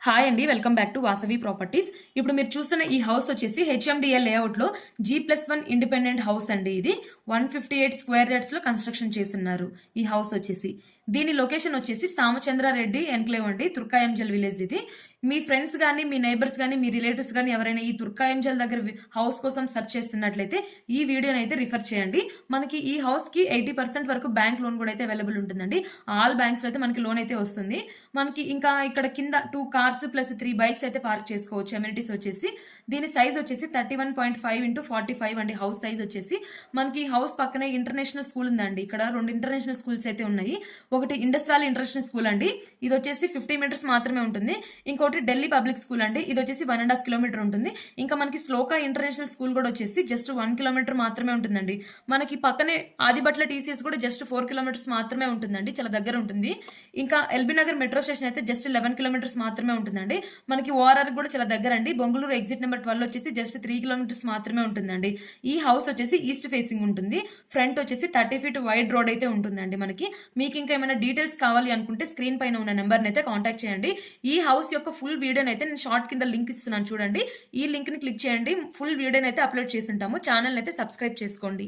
Hi అండి, welcome back to Vasavi properties. ఇప్పుడు మీరు చూస్తున్న ఈ హౌస్ వచ్చేసి హెచ్ఎండిఎల్ లేఅవుట్ లో G+1 ఇండిపెండెంట్ హౌస్ అండి. ఇది 158 స్క్వేర్ యార్డ్స్ లో కన్స్ట్రక్షన్ చేస్తున్నారు. ఈ హౌస్ వచ్చేసి దీని లొకేషన్ వచ్చేసి సామచంద్రారెడ్డి ఎన్క్లేవ్ అండి, తుర్కాయంజల్ విలేజ్. ఇది మీ ఫ్రెండ్స్ కానీ, మీ నైబర్స్ కానీ, మీ రిలేటివ్స్ కానీ ఎవరైనా ఈ తుర్కాయంజల్ దగ్గర హౌస్ కోసం సెర్చ్ చేస్తున్నట్లయితే ఈ వీడియోని అయితే రిఫర్ చేయండి. మనకి ఈ హౌస్ కి 80% వరకు బ్యాంక్ లోన్ కూడా అయితే అవైలబుల్ ఉంటుందండి. ఆల్ బ్యాంక్స్ లో అయితే మనకి లోన్ అయితే వస్తుంది. మనకి ఇంకా ఇక్కడ కింద 2 కార్స్ ప్లస్ 3 బైక్స్ అయితే పార్క్ చేసుకోవచ్చు. అమ్యూనిటీస్ వచ్చేసి దీని సైజ్ వచ్చేసి 31.5x45 అండి. హౌస్ సైజ్ వచ్చేసి మనకి హౌస్ పక్కనే ఇంటర్నేషనల్ స్కూల్ ఉందండి. ఇక్కడ 2 ఇంటర్నేషనల్ స్కూల్స్ అయితే ఉన్నాయి. ఒకటి ఇండస్ట్రియల్ ఇంటర్నేషనల్ స్కూల్ అండి, ఇది వచ్చేసి 50 మీటర్స్ మాత్రమే ఉంటుంది. ఇంకోటి ఢిల్లీ పబ్లిక్ స్కూల్ అండి, ఇది వచ్చేసి 1.5 కిలోమీటర్ ఉంటుంది. ఇంకా మనకి శ్లోకా ఇంటర్నేషనల్ స్కూల్ కూడా వచ్చేసి జస్ట్ 1 కిలోమీటర్ మాత్రమే ఉంటుందండి. మనకి పక్కనే ఆదిబట్ల టీసీఎస్ కూడా జస్ట్ 4 కిలోమీటర్స్ మాత్రమే ఉంటుందండి, చాలా దగ్గర ఉంటుంది. ఇంకా ఎల్బీ నగర్ మెట్రో స్టేషన్ అయితే జస్ట్ 11 కిలోమీటర్స్ మాత్రమే ఉంటుందండి. మనకి ఓఆర్ఆర్ కూడా చాలా దగ్గర అండి. బొంగుళూరు ఎగ్జిట్ నెంబర్ 12 వచ్చేసి జస్ట్ 3 కిలోమీటర్స్ మాత్రమే ఉంటుందండి. ఈ హౌస్ వచ్చేసి ఈస్ట్ ఫేసింగ్ ఉంటుంది. ఫ్రంట్ వచ్చేసి 30 ఫీట్ వైడ్ రోడ్ అయితే ఉంటుందండి. మనకి మీకు ఇంకా ఏమైనా డీటెయిల్స్ కావాలి అనుకుంటే స్క్రీన్ పైన ఉన్న నెంబర్ని అయితే కాంటాక్ట్ చేయండి. ఈ హౌస్ యొక్క ఫుల్ వీడియోని అయితే నేను షార్ట్ కింద లింక్ ఇస్తున్నాను, చూడండి. ఈ లింక్ ని క్లిక్ చేయండి, ఫుల్ వీడియోని అయితే అప్లోడ్ చేసి ఉంటాము. ఛానల్ అయితే సబ్స్క్రైబ్ చేసుకోండి.